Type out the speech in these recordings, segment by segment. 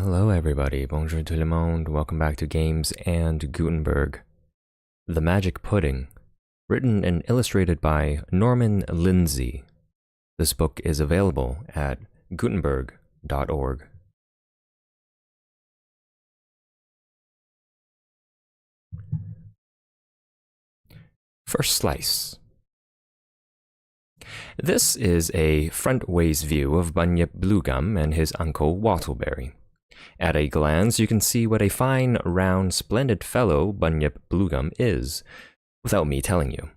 Hello everybody, bonjour tout le monde, welcome back to Games and Gutenberg. The Magic Pudding, written and illustrated by Norman Lindsay. This book is available at gutenberg.org. First slice. This is a front-ways view of Bunyip Bluegum and his uncle Wattleberry. At a glance, you can see what a fine, round, splendid fellow Bunyip Bluegum is, without me telling you.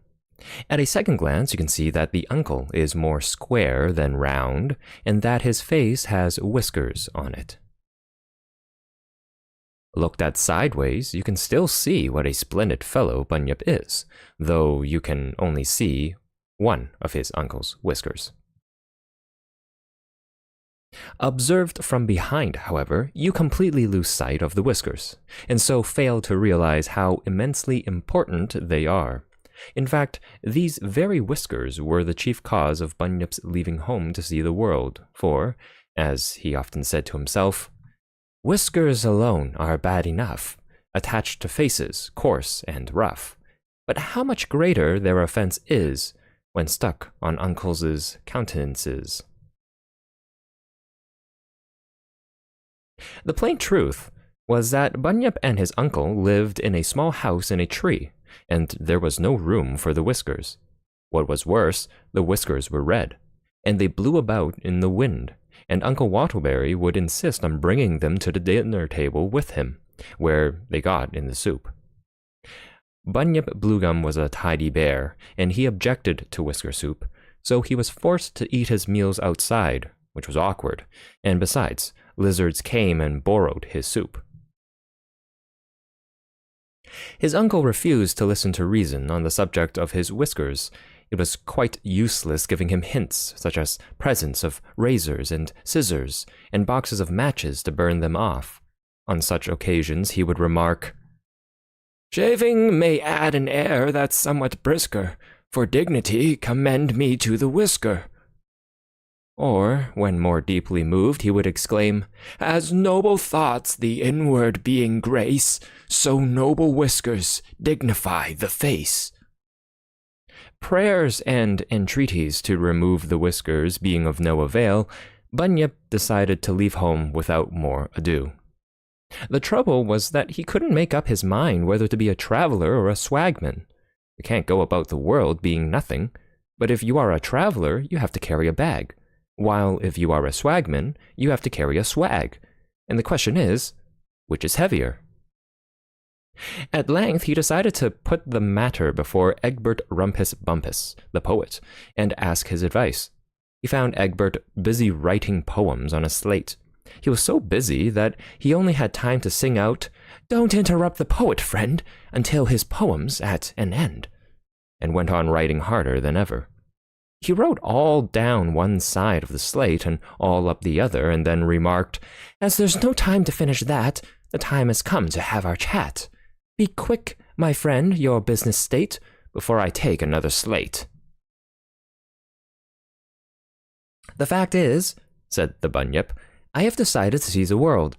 At a second glance, you can see that the uncle is more square than round, and that his face has whiskers on it. Looked at sideways, you can still see what a splendid fellow Bunyip is, though you can only see one of his uncle's whiskers. Observed from behind, however, you completely lose sight of the whiskers, and so fail to realize how immensely important they are. In fact, these very whiskers were the chief cause of Bunyip's leaving home to see the world, for, as he often said to himself, "Whiskers alone are bad enough, attached to faces, coarse and rough, but how much greater their offense is when stuck on uncles' countenances." The plain truth was that Bunyip and his uncle lived in a small house in a tree, and there was no room for the whiskers. What was worse, the whiskers were red, and they blew about in the wind, and Uncle Wattleberry would insist on bringing them to the dinner table with him, where they got in the soup. Bunyip Bluegum was a tidy bear, and he objected to whisker soup, so he was forced to eat his meals outside, which was awkward, and besides, lizards came and borrowed his soup. His uncle refused to listen to reason on the subject of his whiskers. It was quite useless giving him hints, such as presents of razors and scissors, and boxes of matches to burn them off. On such occasions he would remark, "Shaving may add an air that's somewhat brisker, for dignity commend me to the whisker." Or, when more deeply moved, he would exclaim, "As noble thoughts the inward being grace, so noble whiskers dignify the face." Prayers and entreaties to remove the whiskers being of no avail, Bunyip decided to leave home without more ado. The trouble was that he couldn't make up his mind whether to be a traveler or a swagman. You can't go about the world being nothing, but if you are a traveler, you have to carry a bag, while if you are a swagman, you have to carry a swag. And the question is, which is heavier? At length, he decided to put the matter before Egbert Rumpus Bumpus, the poet, and ask his advice. He found Egbert busy writing poems on a slate. He was so busy that he only had time to sing out, "Don't interrupt the poet, friend," until his poem's at an end, and went on writing harder than ever. He wrote all down one side of the slate and all up the other, and then remarked, "As there's no time to finish that, the time has come to have our chat. Be quick, my friend, your business state, before I take another slate." "The fact is," said the Bunyip, "I have decided to see the world,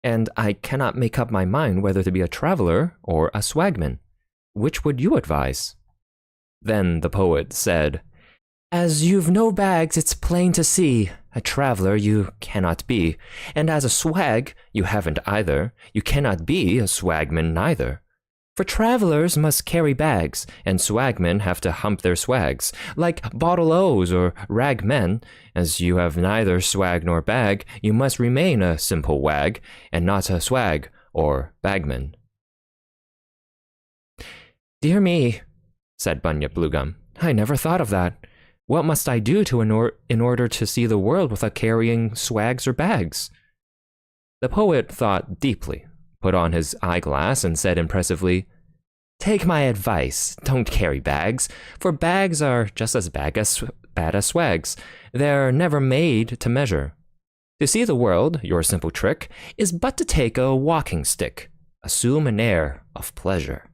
and I cannot make up my mind whether to be a traveler or a swagman. Which would you advise?" Then the poet said, "As you've no bags, it's plain to see. A traveler you cannot be, and as a swag you haven't either. You cannot be a swagman neither. For travelers must carry bags, and swagmen have to hump their swags, like bottle-O's or rag-men. As you have neither swag nor bag, you must remain a simple wag, and not a swag or bagman." "Dear me," said Bunyip Bluegum, "I never thought of that. What must I do in order to see the world without carrying swags or bags?" The poet thought deeply, put on his eyeglass, and said impressively, "Take my advice, don't carry bags, for bags are just as bad as swags. They're never made to measure. To see the world, your simple trick is but to take a walking stick, assume an air of pleasure,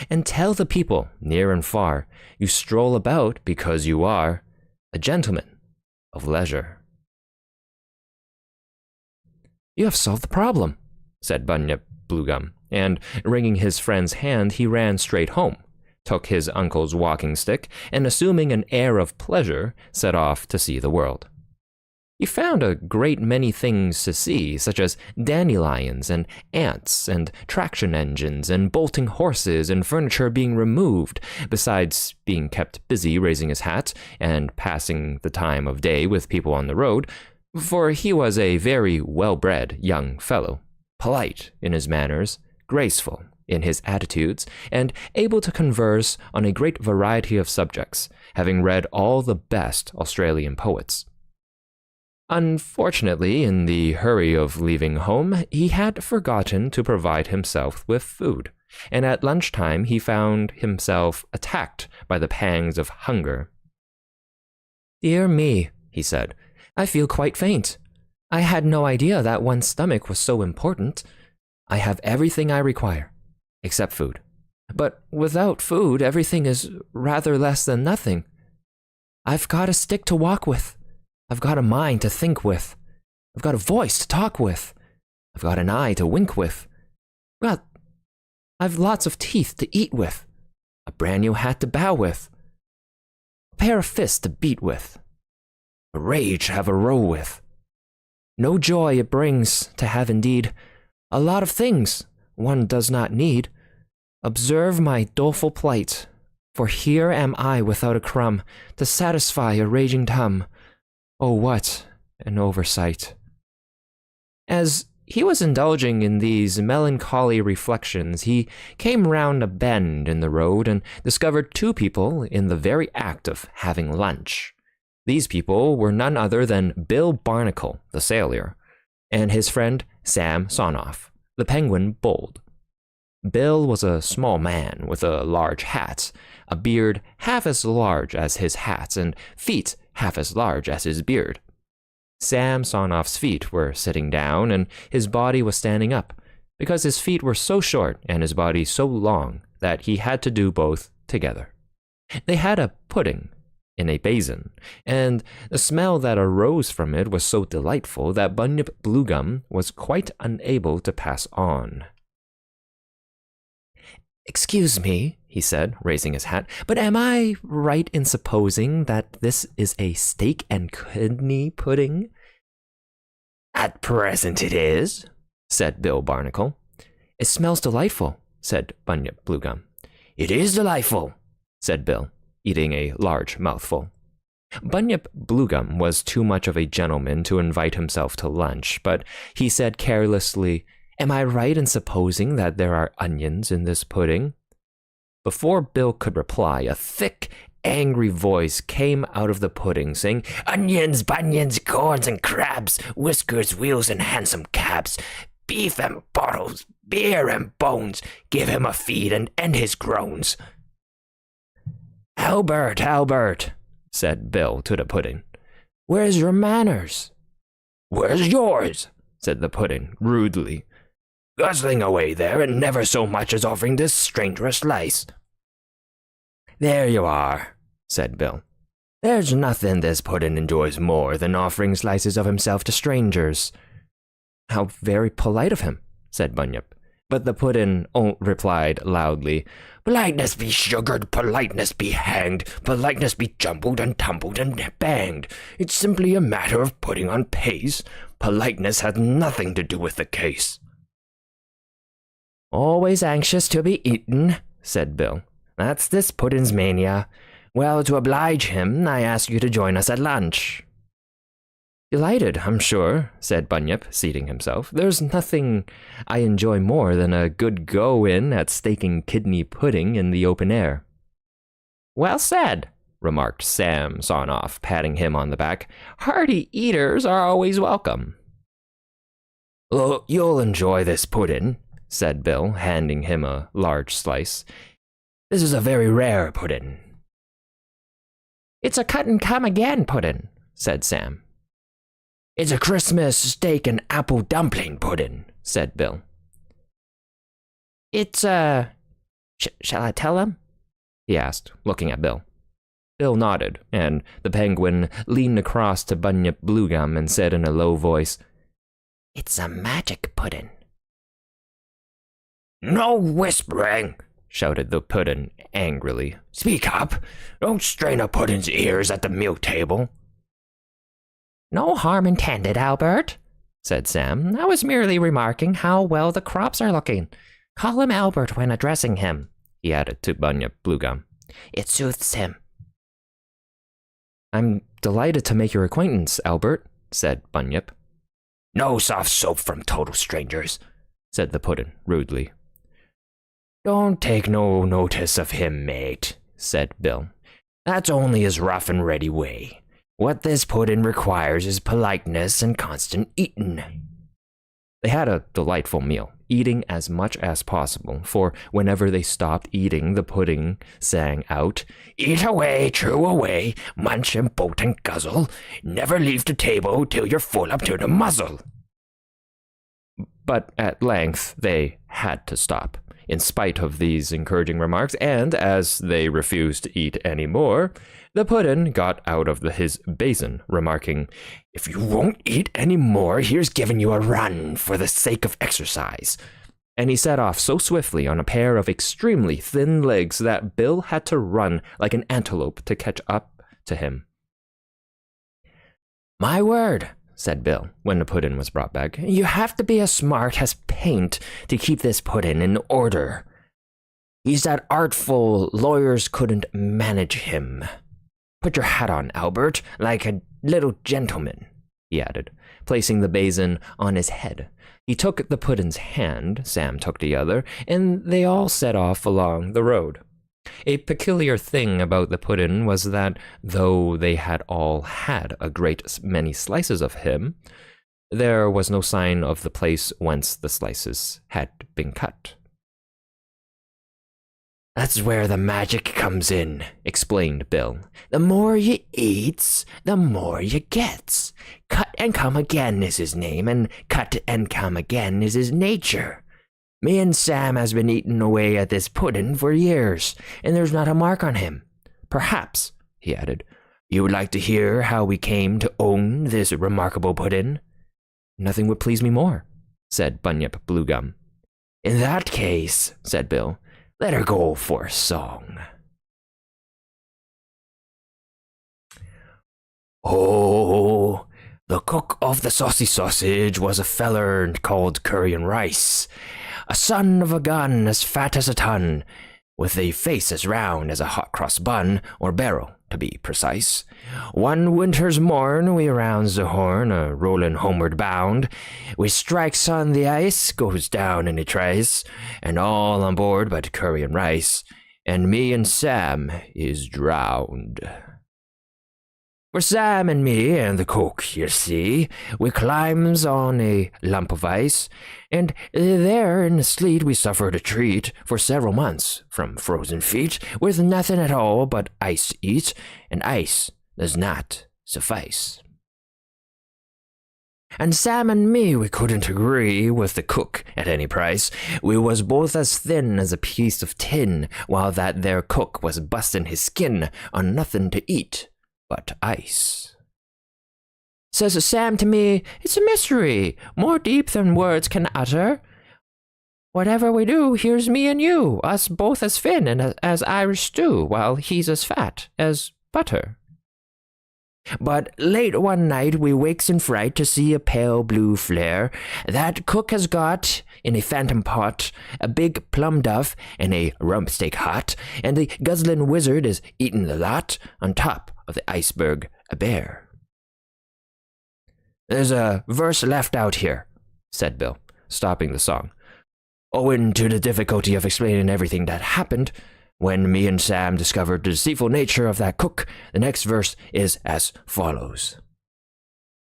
and tell the people, near and far, you stroll about because you are a gentleman of leisure." "You have solved the problem," said Bunyip Bluegum, and wringing his friend's hand, he ran straight home, took his uncle's walking stick, and assuming an air of pleasure, set off to see the world. He found a great many things to see, such as dandelions and ants and traction engines and bolting horses and furniture being removed, besides being kept busy raising his hat and passing the time of day with people on the road, for he was a very well-bred young fellow, polite in his manners, graceful in his attitudes, and able to converse on a great variety of subjects, having read all the best Australian poets. Unfortunately, in the hurry of leaving home, he had forgotten to provide himself with food, and at lunchtime he found himself attacked by the pangs of hunger. "Dear me," he said, "I feel quite faint. I had no idea that one's stomach was so important. I have everything I require, except food. But without food, everything is rather less than nothing. I've got a stick to walk with. I've got a mind to think with. I've got a voice to talk with. I've got an eye to wink with. Well, I've lots of teeth to eat with. A brand new hat to bow with. A pair of fists to beat with. A rage to have a row with. No joy it brings to have indeed a lot of things one does not need. Observe my doleful plight, for here am I without a crumb to satisfy a raging tum. Oh, what an oversight." As he was indulging in these melancholy reflections, he came round a bend in the road and discovered two people in the very act of having lunch. These people were none other than Bill Barnacle, the sailor, and his friend Sam Sonoff, the penguin bold. Bill was a small man with a large hat, a beard half as large as his hat, and feet half as large as his beard. Sam Sonoff's feet were sitting down, and his body was standing up, because his feet were so short and his body so long that he had to do both together. They had a pudding in a basin, and the smell that arose from it was so delightful that Bunyip Bluegum was quite unable to pass on. "Excuse me," he said, raising his hat, "but am I right in supposing that this is a steak and kidney pudding?" "At present it is," said Bill Barnacle. "It smells delightful," said Bunyip Bluegum. "It is delightful," said Bill, eating a large mouthful. Bunyip Bluegum was too much of a gentleman to invite himself to lunch, but he said carelessly, "Am I right in supposing that there are onions in this pudding?" Before Bill could reply, a thick, angry voice came out of the pudding, saying, "Onions, bunions, corns and crabs, whiskers, wheels and hansom cabs, beef and bottles, beer and bones, give him a feed and end his groans." "Albert, Albert," said Bill to the pudding, "where's your manners?" "Where's yours?" said the pudding, rudely. "Guzzling away there, and never so much as offering this stranger a slice." "There you are," said Bill. "There's nothing this pudding enjoys more than offering slices of himself to strangers." "How very polite of him," said Bunyip. But the pudding replied loudly, "Politeness be sugared, politeness be hanged, politeness be jumbled and tumbled and banged. It's simply a matter of putting on pace. Politeness has nothing to do with the case." "Always anxious to be eaten," said Bill. "That's this pudding's mania. Well, to oblige him, I ask you to join us at lunch." "Delighted, I'm sure," said Bunyip, seating himself. "There's nothing I enjoy more than a good go-in at steak and kidney pudding in the open air." "Well said," remarked Sam Sonoff, patting him on the back. "Hearty eaters are always welcome." "Oh, you'll enjoy this pudding," said Bill, handing him a large slice. "This is a very rare pudding." "It's a cut-and-come-again pudding," said Sam. "It's a Christmas steak and apple dumpling pudding," said Bill. "It's shall I tell him?" he asked, looking at Bill. Bill nodded, and the penguin leaned across to Bunyip Bluegum and said in a low voice, It's a magic pudding. No whispering, shouted the puddin' angrily. Speak up. Don't strain a puddin's ears at the meal table. No harm intended, Albert, said Sam. I was merely remarking how well the crops are looking. Call him Albert when addressing him, he added to Bunyip Bluegum. It soothes him. I'm delighted to make your acquaintance, Albert, said Bunyip. No soft soap from total strangers, said the puddin' rudely. Don't take no notice of him, mate, said Bill. That's only his rough and ready way. What this puddin' requires is politeness and constant eatin'. They had a delightful meal, eating as much as possible, for whenever they stopped eating, the pudding sang out, Eat away, chew away, munch and bolt and guzzle. Never leave the table till you're full up to the muzzle. But at length they had to stop, in spite of these encouraging remarks, and as they refused to eat any more, the puddin' got out of his basin, remarking, If you won't eat any more, here's giving you a run for the sake of exercise. And he set off so swiftly on a pair of extremely thin legs that Bill had to run like an antelope to catch up to him. My word, said Bill, when the puddin' was brought back, you have to be as smart as paint to keep this puddin' in order. He's that artful, lawyers couldn't manage him. Put your hat on, Albert, like a little gentleman, he added, placing the basin on his head. He took the puddin's hand, Sam took the other, and they all set off along the road. A peculiar thing about the puddin' was that, though they had all had a great many slices of him, there was no sign of the place whence the slices had been cut. That's where the magic comes in, explained Bill. The more you eats, the more you gets. Cut and come again is his name, and cut and come again is his nature. Me and Sam has been eating away at this puddin' for years, and there's not a mark on him. Perhaps, he added, you would like to hear how we came to own this remarkable puddin'? Nothing would please me more, said Bunyip Bluegum. In that case, said Bill, let her go for a song. Oh, the cook of the saucy sausage was a feller called Curry and Rice, a son of a gun as fat as a ton, with a face as round as a hot-cross bun, or barrel, to be precise. One winter's morn we rounds the horn, a rollin' homeward bound. We strikes on the ice, goes down in a trice, and all on board but Curry and Rice, and me and Sam is drowned. For Sam and me and the cook, you see, we climbs on a lump of ice, and there in the sleet we suffered a treat for several months from frozen feet, with nothing at all but ice to eat, and ice does not suffice. And Sam and me, we couldn't agree with the cook at any price. We was both as thin as a piece of tin, while that there cook was busting his skin on nothing to eat but ice. Says Sam to me, it's a mystery, more deep than words can utter. Whatever we do, here's me and you, us both as thin and as Irish stew, while he's as fat as butter. But late one night we wakes in fright to see a pale blue flare. That cook has got, in a phantom pot, a big plum duff and a rump steak hot, and the guzzlin' wizard is eatin' the lot on top of the iceberg a bear. There's a verse left out here, said Bill, stopping the song. Owing to the difficulty of explaining everything that happened, when me and Sam discovered the deceitful nature of that cook, the next verse is as follows.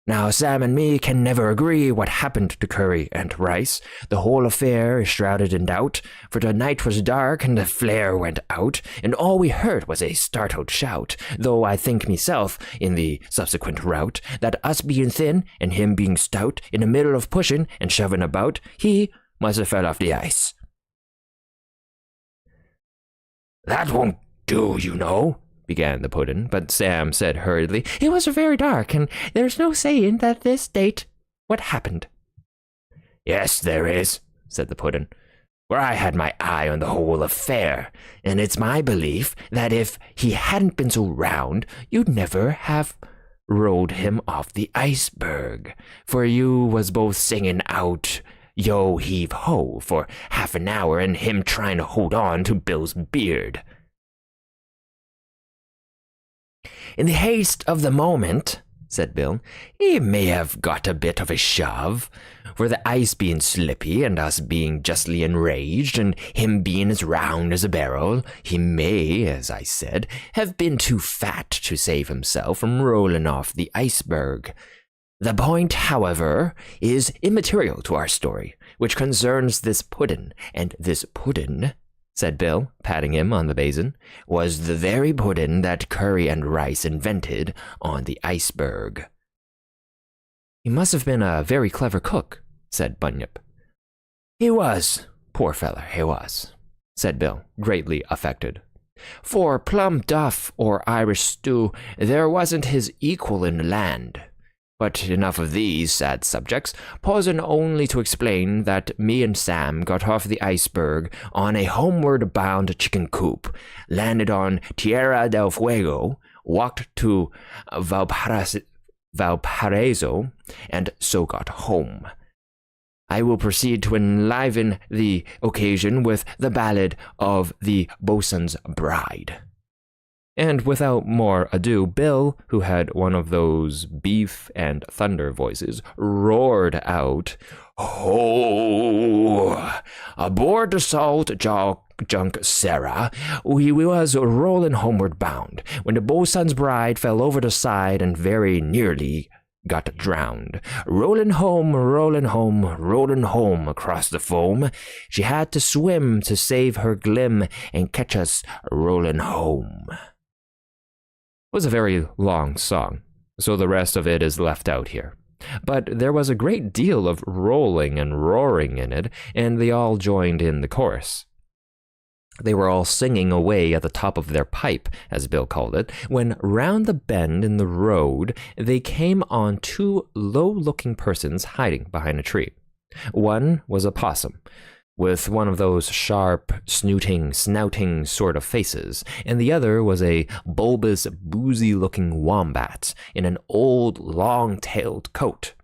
Now Sam and me can never agree what happened to Curry and Rice. The whole affair is shrouded in doubt, for the night was dark and the flare went out, and all we heard was a startled shout, though I think myself, in the subsequent rout, that us being thin and him being stout, in the middle of pushing and shoving about, he must have fell off the ice. That won't do, you know, began the puddin', but Sam said hurriedly, it was very dark, and there's no saying that this date what happened. Yes, there is, said the Puddin'. For I had my eye on the whole affair, and it's my belief that if he hadn't been so round, you'd never have rolled him off the iceberg, for you was both singing out yo heave ho for half an hour and him trying to hold on to Bill's beard. In the haste of the moment, said Bill, he may have got a bit of a shove, for the ice being slippy and us being justly enraged and him being as round as a barrel, he may, as I said, have been too fat to save himself from rolling off the iceberg. The point, however, is immaterial to our story, which concerns this puddin', and this puddin', said Bill, patting him on the basin, was the very puddin' that Curry and Rice invented on the iceberg. He must have been a very clever cook, said Bunyip. He was, poor feller, he was, said Bill, greatly affected. For plum duff or Irish stew, there wasn't his equal in the land. But enough of these sad subjects, pausing only to explain that me and Sam got off the iceberg on a homeward-bound chicken coop, landed on Tierra del Fuego, walked to Valparaiso, and so got home. I will proceed to enliven the occasion with the ballad of the Boatswain's Bride. And without more ado, Bill, who had one of those beef and thunder voices, roared out, "Ho! Aboard the Salt Junk Sarah, we was rolling homeward bound, when the boatswain's bride fell over the side and very nearly got drowned. Rolling home, rolling home, rolling home across the foam. She had to swim to save her glim and catch us rolling home." It was a very long song, so the rest of it is left out here. But there was a great deal of rolling and roaring in it, and they all joined in the chorus. They were all singing away at the top of their pipe, as Bill called it, when round the bend in the road they came on two low-looking persons hiding behind a tree. One was a possum, with one of those sharp, snouting sort of faces, and the other was a bulbous, boozy-looking wombat in an old, long-tailed coat,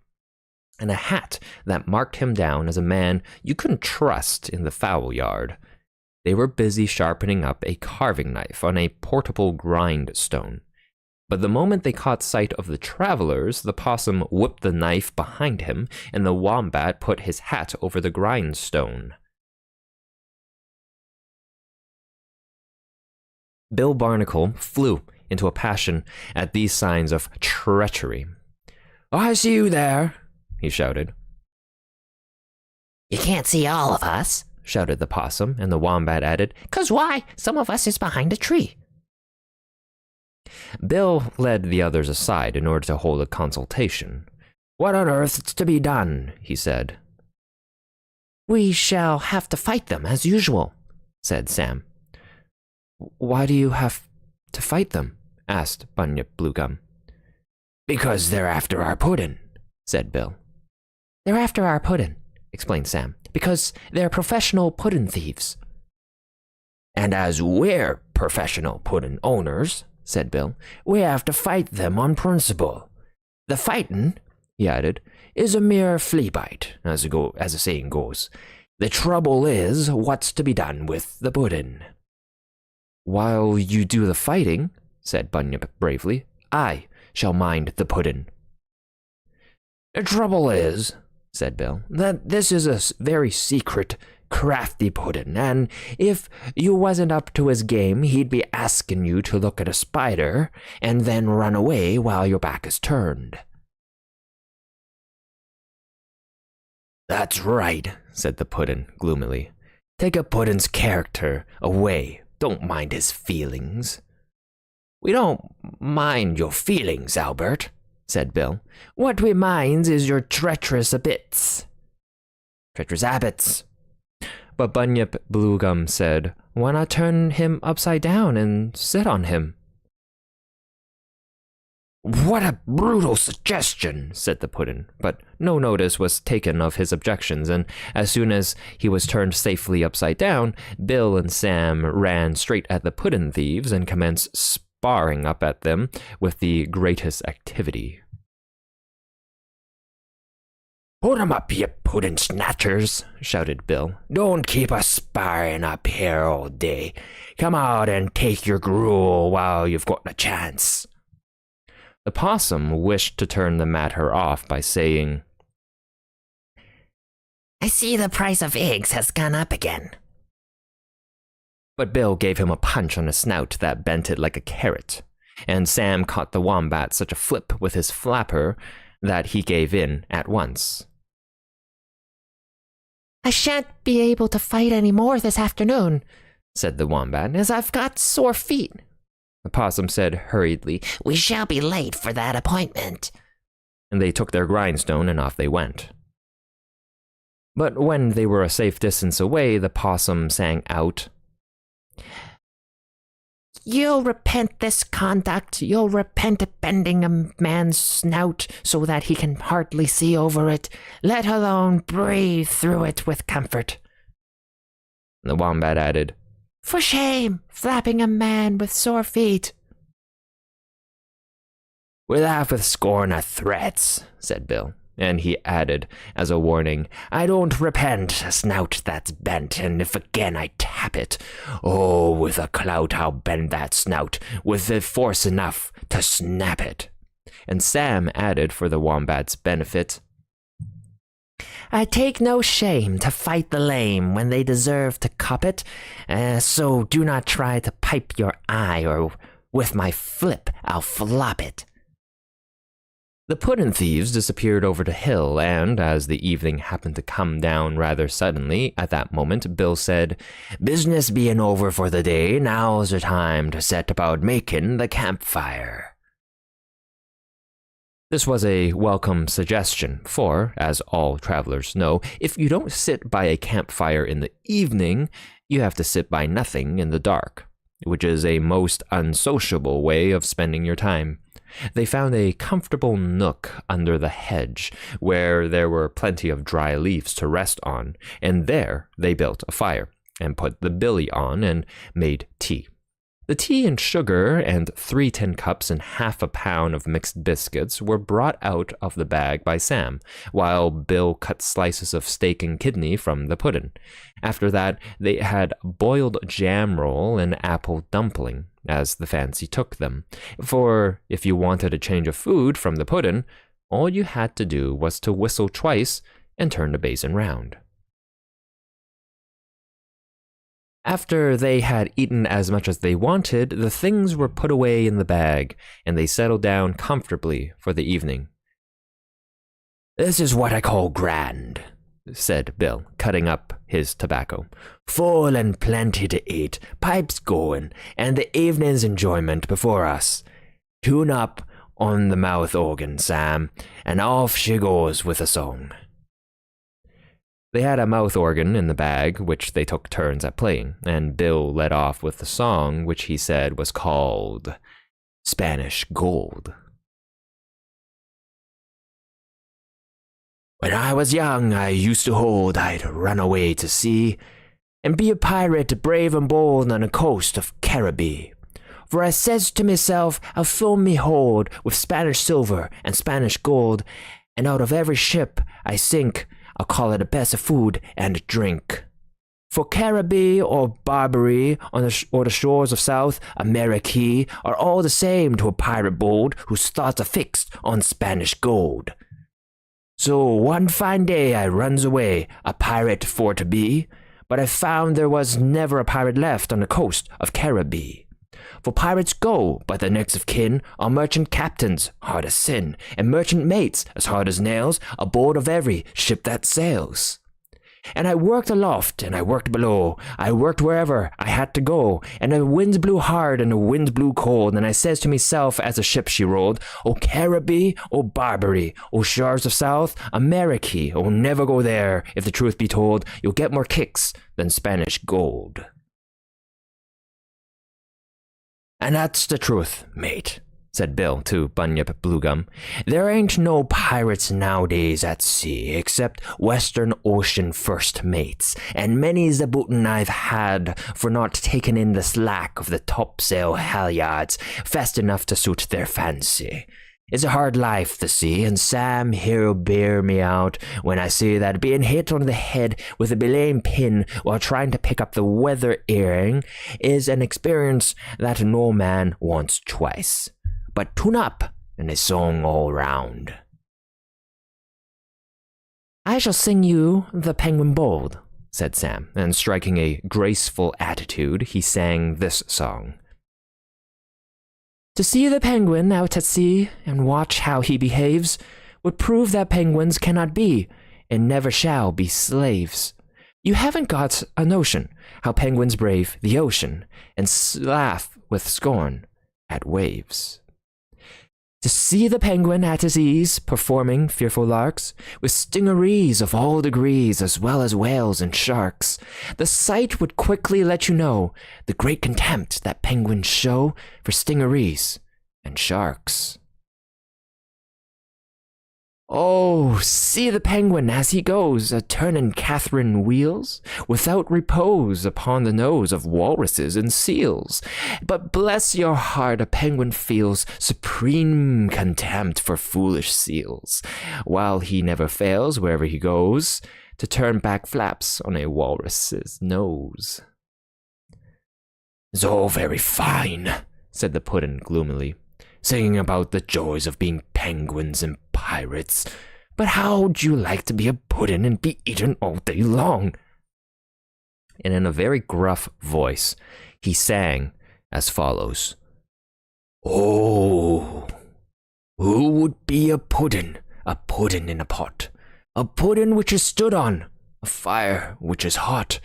and a hat that marked him down as a man you couldn't trust in the fowl yard. They were busy sharpening up a carving knife on a portable grindstone. But the moment they caught sight of the travelers, the possum whipped the knife behind him, and the wombat put his hat over the grindstone. Bill Barnacle flew into a passion at these signs of treachery. "I see you there," he shouted. "You can't see all of us," shouted the possum, and the wombat added, "'Cause why? Some of us is behind a tree." Bill led the others aside in order to hold a consultation. "What on earth's to be done?" he said. "We shall have to fight them, as usual," said Sam. "Why do you have to fight them?" asked Bunyip Bluegum. "Because they're after our puddin'," said Bill. "They're after our puddin'," explained Sam, "because they're professional puddin' thieves." "And as we're professional puddin' owners," said Bill, "we have to fight them on principle. The fightin'," he added, "is a mere flea bite, as the saying goes. The trouble is what's to be done with the puddin'." "While you do the fighting," said Bunyip bravely, "I shall mind the puddin'." "The trouble is," said Bill, "that this is a very secret, crafty puddin', and if you wasn't up to his game, he'd be asking you to look at a spider and then run away while your back is turned." "That's right," said the puddin' gloomily. "Take a puddin's character away. Don't mind his feelings." "We don't mind your feelings, Albert," said Bill. "What we minds is your treacherous habits." "Treacherous habits." But Bunyip Bluegum said, "Why not turn him upside down and sit on him?" What a brutal suggestion, said the puddin', but no notice was taken of his objections, and as soon as he was turned safely upside down, Bill and Sam ran straight at the puddin' thieves and commenced sparring up at them with the greatest activity. Put 'em up, you puddin' snatchers, shouted Bill. Don't keep us sparring up here all day. Come out and take your gruel while you've got the chance. The possum wished to turn the matter off by saying, I see the price of eggs has gone up again. But Bill gave him a punch on the snout that bent it like a carrot, and Sam caught the wombat such a flip with his flapper that he gave in at once. I shan't be able to fight any more this afternoon, said the wombat, as I've got sore feet. The possum said hurriedly, We shall be late for that appointment. And they took their grindstone and off they went. But when they were a safe distance away, the possum sang out, You'll repent this conduct. You'll repent at bending a man's snout so that he can hardly see over it, let alone breathe through it with comfort. The wombat added, For shame, flapping a man with sore feet. We laugh with scorn at threats, said Bill, and he added, as a warning, I don't repent a snout that's bent, and if again I tap it, oh, with a clout I'll bend that snout, with the force enough to snap it. And Sam added for the wombat's benefit, I take no shame to fight the lame when they deserve to cop it, so do not try to pipe your eye, or with my flip I'll flop it. The puddin' thieves disappeared over the hill, and as the evening happened to come down rather suddenly, at that moment Bill said, Business being over for the day, now's the time to set about making the campfire. This was a welcome suggestion, for, as all travelers know, if you don't sit by a campfire in the evening, you have to sit by nothing in the dark, which is a most unsociable way of spending your time. They found a comfortable nook under the hedge, where there were plenty of dry leaves to rest on, and there they built a fire, and put the billy on, and made tea. The tea and sugar and 3 tin cups and half a pound of mixed biscuits were brought out of the bag by Sam, while Bill cut slices of steak and kidney from the pudding. After that, they had boiled jam roll and apple dumpling, as the fancy took them. For if you wanted a change of food from the pudding, all you had to do was to whistle twice and turn the basin round. After they had eaten as much as they wanted, the things were put away in the bag, and they settled down comfortably for the evening. This is what I call grand, said Bill, cutting up his tobacco. Full and plenty to eat, pipes going, and the evening's enjoyment before us. Tune up on the mouth organ, Sam, and off she goes with a song. They had a mouth organ in the bag, which they took turns at playing, and Bill led off with the song, which he said was called Spanish Gold. When I was young, I used to hold I'd run away to sea, and be a pirate brave and bold on the coast of Caribbean. For I says to myself, I'll fill me hold with Spanish silver and Spanish gold, and out of every ship I sink, I'll call it the best of food and drink. For Caribbean or Barbary or the shores of South America are all the same to a pirate bold whose thoughts are fixed on Spanish gold. So one fine day I runs away, a pirate for to be, but I found there was never a pirate left on the coast of Caribbean. For pirates go, but their next of kin are merchant captains, hard as sin, and merchant mates, as hard as nails, aboard of every ship that sails. And I worked aloft, and I worked below, I worked wherever I had to go, and the winds blew hard, and the winds blew cold, and I says to myself as the ship she rolled, O Caribbean, O Barbary, O shores of South America, oh never go there, if the truth be told, you'll get more kicks than Spanish gold. And that's the truth, mate, said Bill to Bunyip Bluegum. "There ain't no pirates nowadays at sea except Western Ocean first mates, and many's the bootin' I've had for not taking in the slack of the topsail halyards fast enough to suit their fancy. It's a hard life, the sea, and Sam here'll bear me out when I say that being hit on the head with a belaying pin while trying to pick up the weather earring is an experience that no man wants twice. But tune up, and a song all round." "I shall sing you the Penguin Bold," said Sam, and striking a graceful attitude, he sang this song. "To see the penguin out at sea and watch how he behaves would prove that penguins cannot be and never shall be slaves. You haven't got a notion how penguins brave the ocean and laugh with scorn at waves. To see the penguin at his ease, performing fearful larks, with stingarees of all degrees, as well as whales and sharks, the sight would quickly let you know the great contempt that penguins show for stingarees and sharks. Oh, see the penguin as he goes, a-turning Catherine wheels, without repose upon the nose of walruses and seals. But bless your heart, a penguin feels supreme contempt for foolish seals, while he never fails, wherever he goes, to turn back flaps on a walrus's nose." "It's all very fine," said the puddin' gloomily, "singing about the joys of being penguins and pirates, but how'd you like to be a puddin' and be eaten all day long?" And in a very gruff voice, he sang as follows. "Oh, who would be a puddin' in a pot, a puddin' which is stood on, a fire which is hot.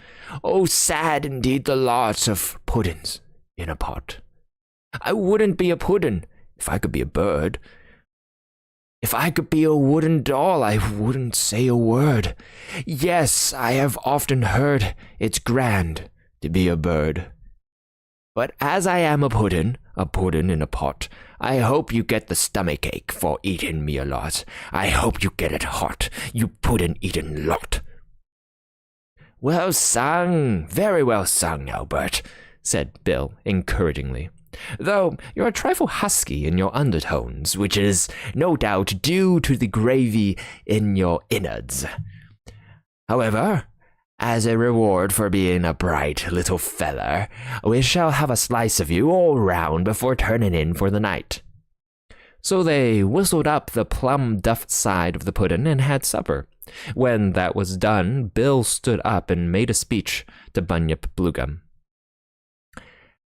Oh, sad indeed the lot of puddins in a pot. I wouldn't be a puddin' if I could be a bird. If I could be a wooden doll, I wouldn't say a word. Yes, I have often heard it's grand to be a bird. But as I am a puddin' in a pot, I hope you get the stomach ache for eating me a lot. I hope you get it hot, you puddin'-eating lot." "Well sung, very well sung, Albert," said Bill encouragingly. "Though you're a trifle husky in your undertones, which is no doubt due to the gravy in your innards. However, as a reward for being a bright little feller, we shall have a slice of you all round before turning in for the night." So they whistled up the plum-duff side of the puddin' and had supper. When that was done, Bill stood up and made a speech to Bunyip Bluegum.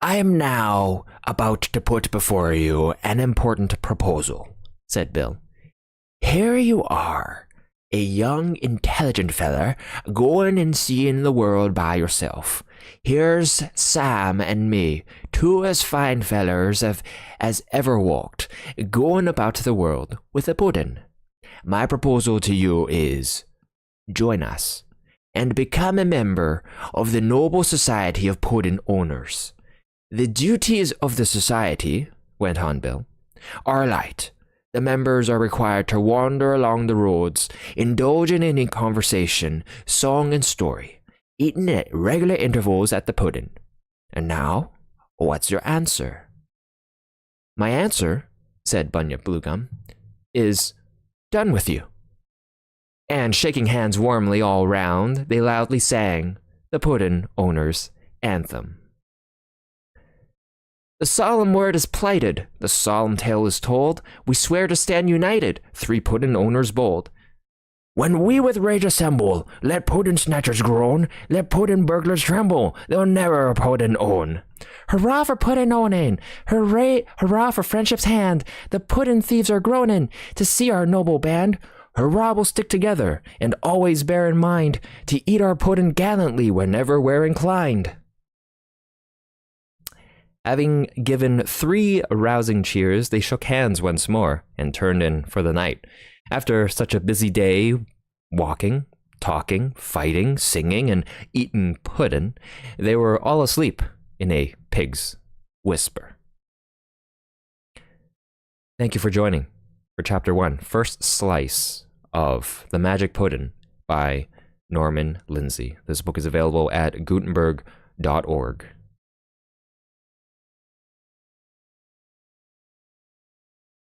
"I am now about to put before you an important proposal," said Bill. "Here you are, a young, intelligent feller, going and seeing the world by yourself. Here's Sam and me, two as fine fellers as ever walked, going about the world with a puddin'. My proposal to you is, join us, and become a member of the noble society of puddin' owners. The duties of the society," went on Bill, "are light. The members are required to wander along the roads, indulging in conversation, song, and story, eating at regular intervals at the puddin'. And now, what's your answer?" "My answer," said Bunyip Bluegum, "is done with you." And shaking hands warmly all round, they loudly sang the Puddin' Owners' Anthem. The solemn word is plighted, the solemn tale is told, we swear to stand united, three puddin' owners bold. When we with rage assemble, let puddin' snatchers groan, let puddin' burglars tremble, they'll never a puddin' own. Hurrah for puddin' owning! Hurrah for friendship's hand! The puddin' thieves are groaning to see our noble band. Hurrah, we'll stick together, and always bear in mind to eat our puddin' gallantly whenever we're inclined. Having given 3 rousing cheers, they shook hands once more and turned in for the night. After such a busy day, walking, talking, fighting, singing, and eating puddin', they were all asleep in a pig's whisper. Thank you for joining for Chapter 1, First Slice of The Magic Puddin' by Norman Lindsay. This book is available at Gutenberg.org.